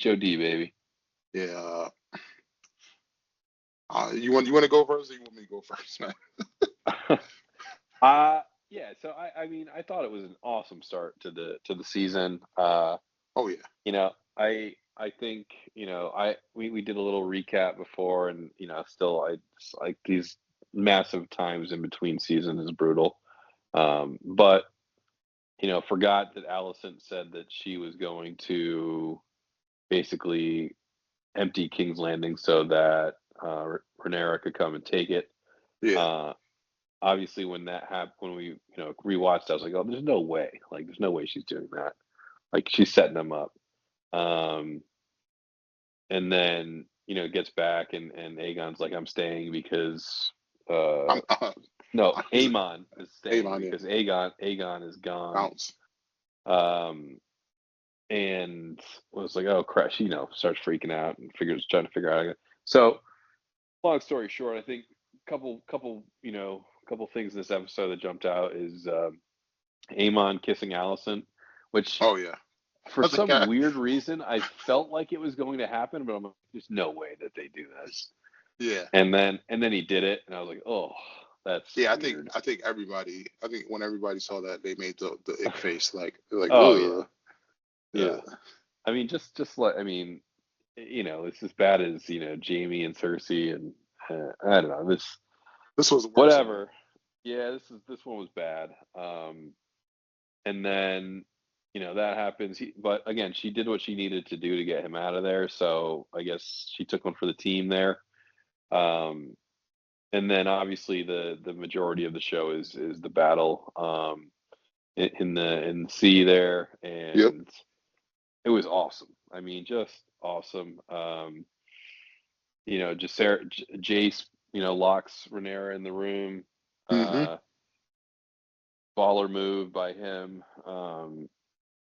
HOD baby. yeah. You want to go first, or you want me to go first, man? Yeah, so I mean I thought it was an awesome start to the season. Oh yeah, You know, I think, we did a little recap before, and still I just, like, these massive times in between season is brutal. But forgot that Allison said that she was going to basically empty King's Landing so that Rhaenyra could come and take it. yeah. Uh, Obviously, when that happened, when we rewatched, I was like, oh, there's no way. Like, there's no way she's doing that. Like, she's setting them up. Um, and then gets back, and Aegon's like, I'm staying because uh, I'm, no, he's Aemon is staying Avon, yeah. because Aegon is gone. Bounce. Um, and was like, oh crap, she starts freaking out and trying to figure out. So long story short, I think couple things in this episode that jumped out is Aemon kissing Allison, which Oh yeah. for I think some weird reason I felt like it was going to happen, but I'm like, there's no way that they do this. yeah. And then he did it, and I was like, oh, that's Yeah, weird. I think everybody. I think when everybody saw that, they made the ick face, like they're like, Oh yeah, ugh, yeah. ugh. I mean, just like, I mean, it's as bad as Jamie and Cersei, and I don't know, this This was the worst one. whatever. Yeah, this one was bad. And then that happens. But again, she did what she needed to do to get him out of there. So I guess she took one for the team there. Um, and then obviously the majority of the show is the battle in the sea there, Yep. and it was awesome. I mean, just awesome. Just Jace, locks Rhaenyra in the room. Hmm. Uh, Baller move by him.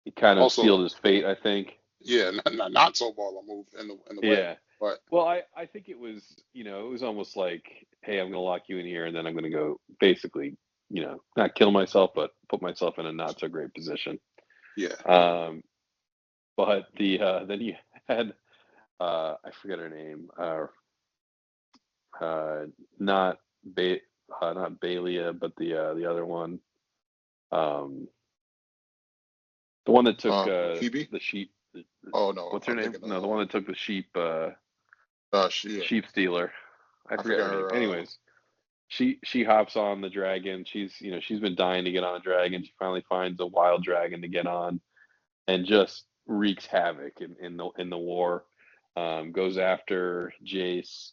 He kind of Also, sealed his fate, I think. yeah, not so baller move in the way, Yeah. but Well, I think it was almost like, hey, I'm going to lock you in here, and then I'm going to go basically, not kill myself, but put myself in a not so great position. yeah. Um, but then you had I forget her name, uh, not not Baelia, but the other one, um, the one that took Phoebe. the sheep. Oh no, What's her I'm name? thinking No, the one that took the sheep. yeah, Sheep stealer. I I forget forgot her name. her. Anyways, she hops on the dragon. She's been dying to get on a dragon. She finally finds a wild dragon to get on, and just wreaks havoc in the war. Goes after Jace.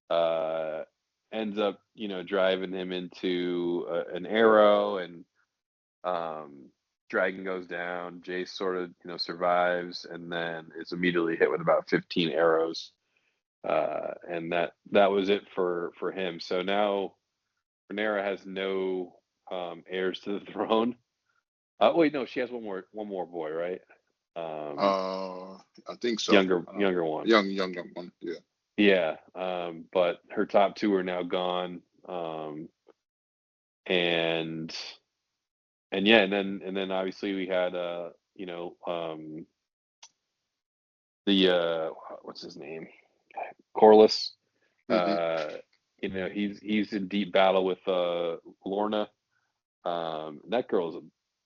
Uh, Ends up driving him into an arrow, and um, dragon goes down. Jace sort of survives, and then is immediately hit with about 15 arrows, and that was it for him. So now Rhaenyra has no heirs to the throne. Wait, no, she has one more boy, right? Um, I think so. younger one. Young one. Yeah. Yeah, but her top two are now gone, and yeah, and then obviously we had the what's his name, Corlys. Hmm. Uh, he's in deep battle with Lorna. That girl is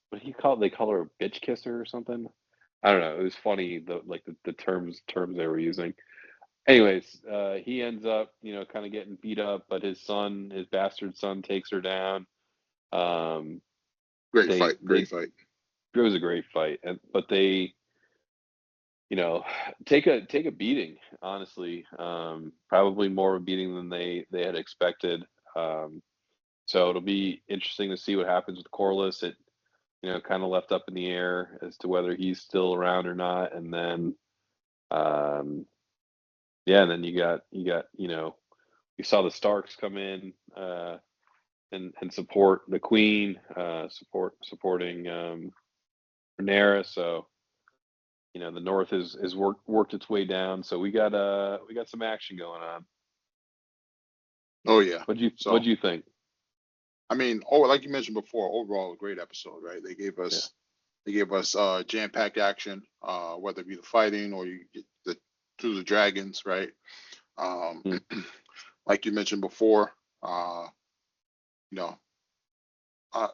what do you call it? They call her a bitch kisser or something. I don't know. It was funny the terms they were using. Anyways, he ends up kind of getting beat up, but his bastard son, takes her down. Um, Great they fight. they Great fight. it was a great fight, but they take a beating. Honestly, probably more of a beating than they had expected. Um, so it'll be interesting to see what happens with Corliss. It kind of left up in the air as to whether he's still around or not. And then, um, yeah, and then you saw the Starks come in. and support the Queen, supporting Rhaenyra. So the North is worked its way down. So we got some action going on. Oh yeah. What'd So you think? I mean, oh, like you mentioned before, overall a great episode, right? Yeah. They gave us jam-packed action, whether it be the fighting or you get the through the dragons, right? Um, Mm. like you mentioned before, uh, you know, uh,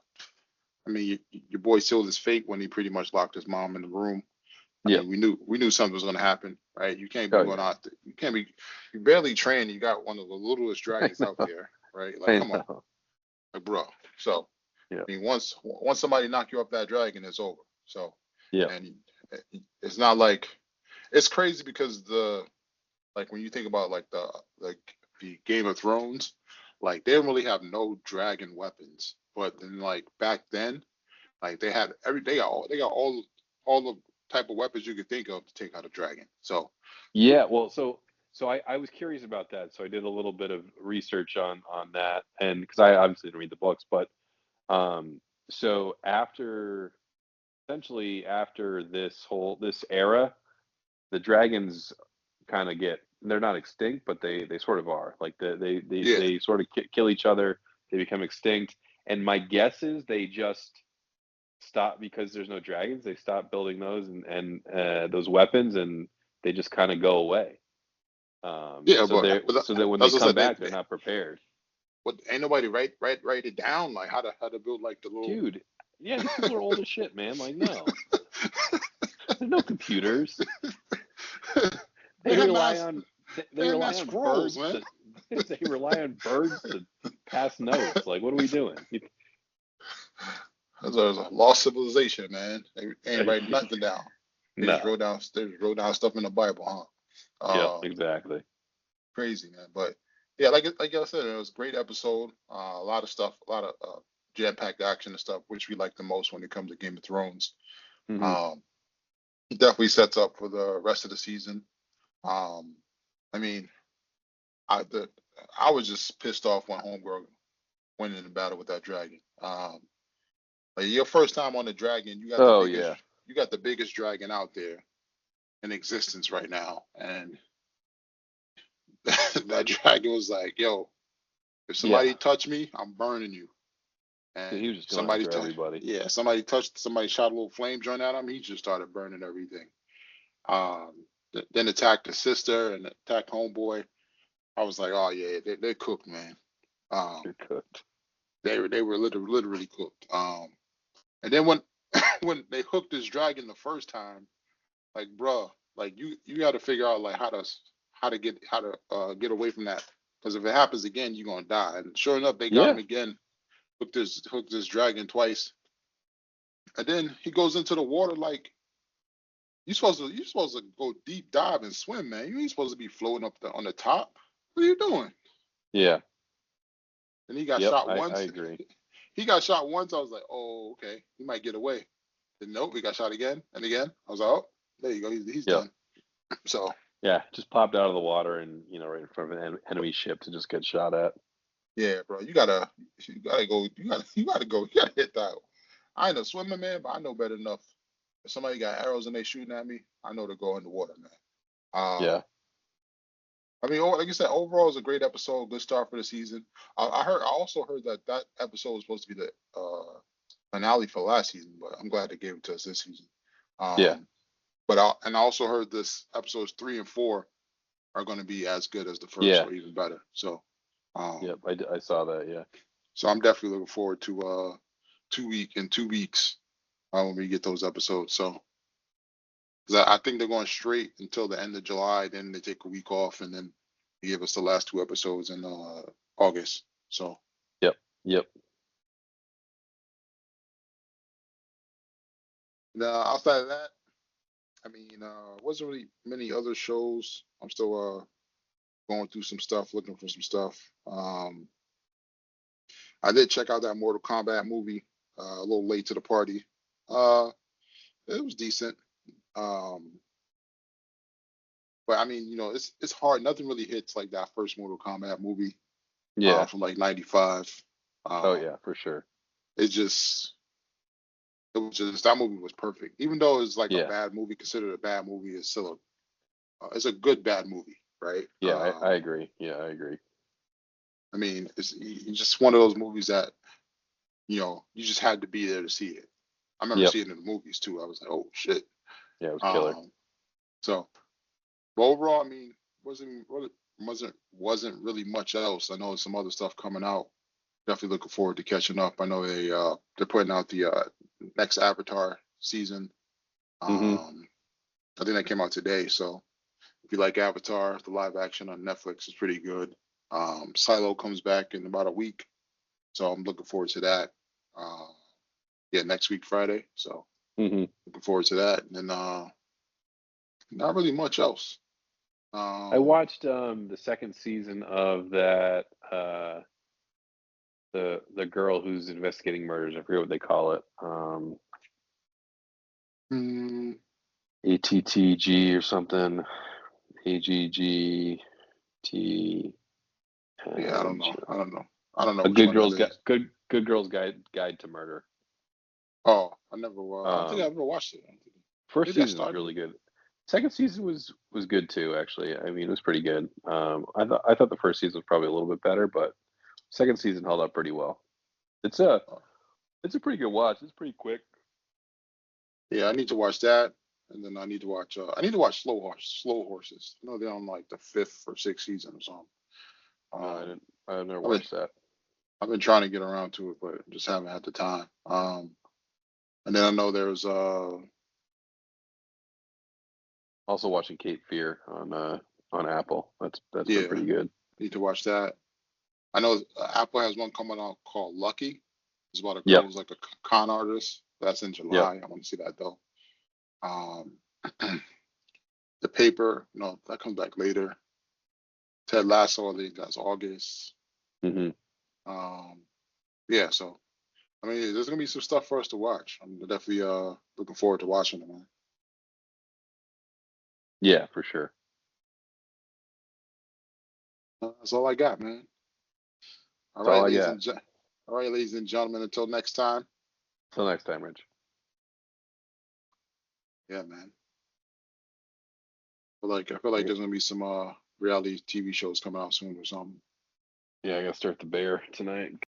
I mean, your boy sealed his fate when he pretty much locked his mom in the room. I Yep. mean, we knew something was going to happen, right? You can't be Oh going yeah. out. You can't be. You barely trained. You got one of the littlest I dragons out know. there, right? Like, I come on, know. like, bro. So, Yeah. I mean, once somebody knock you off that dragon, it's over. So, Yeah. and it's not like it's crazy because the like when you think about like the Game of Thrones, like they don't really have no dragon weapons, but then like back then, like they got all the type of weapons you could think of to take out a dragon. So Yeah. Well, so I was curious about that. So I did a little bit of research on that, and because I obviously didn't read the books, but um, so essentially after this era, the dragons kind of they're not extinct, but they sort of are. Like yeah, they sort of kill each other. They become extinct, and my guess is they just stop because there's no dragons. They stop building those and those weapons, and they just kind of go away. yeah, So they but so that when they that's what I come said. back, they're not prepared. What ain't nobody write it down like how to build like the little. Dude, yeah, these people are old as shit, man. Like, no, there's no computers. they They had rely mass on they they had rely mass on scrolls, birds man. to they rely on birds to pass notes. Like, what are we doing? That's a lost civilization, man. They ain't writing nothing down. No. They just wrote down stuff in the Bible, Yep. huh? Exactly. Crazy, man. But yeah, like I said, it was a great episode. A lot of stuff, a lot of jam-packed action and stuff, which we like the most when it comes to Game of Thrones. Hmm. Um, it definitely sets up for the rest of the season. Um, I mean, I the I was just pissed off when Homegirl went in the battle with that dragon. Like your first time on the dragon, Oh yeah. you got the biggest dragon out there in existence right now, and that dragon was like, "Yo, if Yeah. somebody touch me, I'm burning you." He And was just going after everybody. yeah, somebody shot a little flame joint at him. He just started burning everything. Then attacked the sister and attacked homeboy. I was like, oh yeah, they're cooked, man. Um, You're cooked. they were literally cooked. And then when when they hooked this dragon the first time, like bruh, like you got to figure out like how to get away from that, because if it happens again, you're gonna die. And sure enough, they got him Yeah. again. Hooked this dragon twice, and then he goes into the water like you supposed to go deep dive and swim, man. You ain't supposed to be floating on the top. What are you doing? Yeah. And he got Yep. shot I once. agree. He got shot once. I was like, oh, okay, he might get away. Then nope, he got shot again and again. I was like, oh, there you go, he's Yep. done. So Yeah. Just popped out of the water and right in front of an enemy ship to just get shot at. yeah, bro, you gotta go, you gotta hit that. I ain't a swimmer, man, but I know better enough. If somebody got arrows and they shooting at me, I know to go in the water, man. Yeah. I mean, like you said, overall, it's a great episode. Good start for the season. I also heard that that episode was supposed to be the finale for last season, but I'm glad they gave it to us this season. Yeah. I also heard this episodes 3 and 4 are going to be as good as the first Yeah. or even better. So, Yep. um, I saw that. Yeah. so I'm definitely looking forward to 2 weeks when we get those episodes. So, 'cause I think they're going straight until the end of July. Then they take a week off, and then they give us the last 2 episodes in August. So, Yep. Yep. now outside of that, I mean, wasn't really many other shows. I'm still going through some stuff, looking for some stuff. I did check out that Mortal Kombat movie a little late to the party. Uh, it was decent. Um, but I mean, it's hard. Nothing really hits like that first Mortal Kombat movie Yeah. from like '95. Oh Um, yeah, for sure. it just it was just that movie was perfect. Even though it's like a Yeah, bad movie, considered a bad movie, it's still it's a good bad movie, right? yeah, I agree. Yeah, I agree. I mean, it's just one of those movies that you just had to be there to see it. I remember Yep. seeing it in the movies too. I was like, oh shit. Yeah, it was killer. Um, so, but overall, I mean, wasn't really much else. I know some other stuff coming out. Definitely looking forward to catching up. I know they're putting out the next Avatar season. Hmm. Um, I think that came out today. So if you like Avatar, the live action on Netflix is pretty good. Silo comes back in about a week, so I'm looking forward to that. Uh, yeah, next week Friday. So Hmm. looking forward to that. And then not really much else. I Um, watched the second season of that the girl who's investigating murders. I forget what they call it. mm, ATTG or something. AGGT. yeah, I don't know. I don't know. I don't know A which good one that girl's guide. is. Good girl's guide to murder. Oh, I don't think I Um, ever watched it. First Maybe I season was started really it. good. Second season was good too. Actually, I mean, it was pretty good. I thought the first season was probably a little bit better, but second season held up pretty well. It's a Oh, it's a pretty good watch. It's pretty quick. yeah, I need to watch that, and then I need to watch Slow Horses. I know they're on like the fifth or sixth season or something. No, I Um, didn't. I've never I've been watched that. I've been trying to get around to it, but just haven't had the time. And then I know there's Also watching Cape Fear on Apple. That's been yeah, pretty good. need to watch that. I know Apple has one coming out called Lucky. It's about a girl Yep. who's like a con artist. That's in Yep. July. I want to see that though. Um, the paper, no, that comes back later. Ted Lasso, I think that's August. Hmm. Um, yeah, so I mean, there's gonna be some stuff for us to watch. I'm definitely looking forward to watching it, man. Yeah, for sure. That's all I got, man. All That's all right, I got. all right, ladies and gentlemen. Until next time. Till next time, Rich. Yeah, man. I feel like there's gonna be some reality TV shows coming out soon or something. Yeah, I gotta start the bear tonight.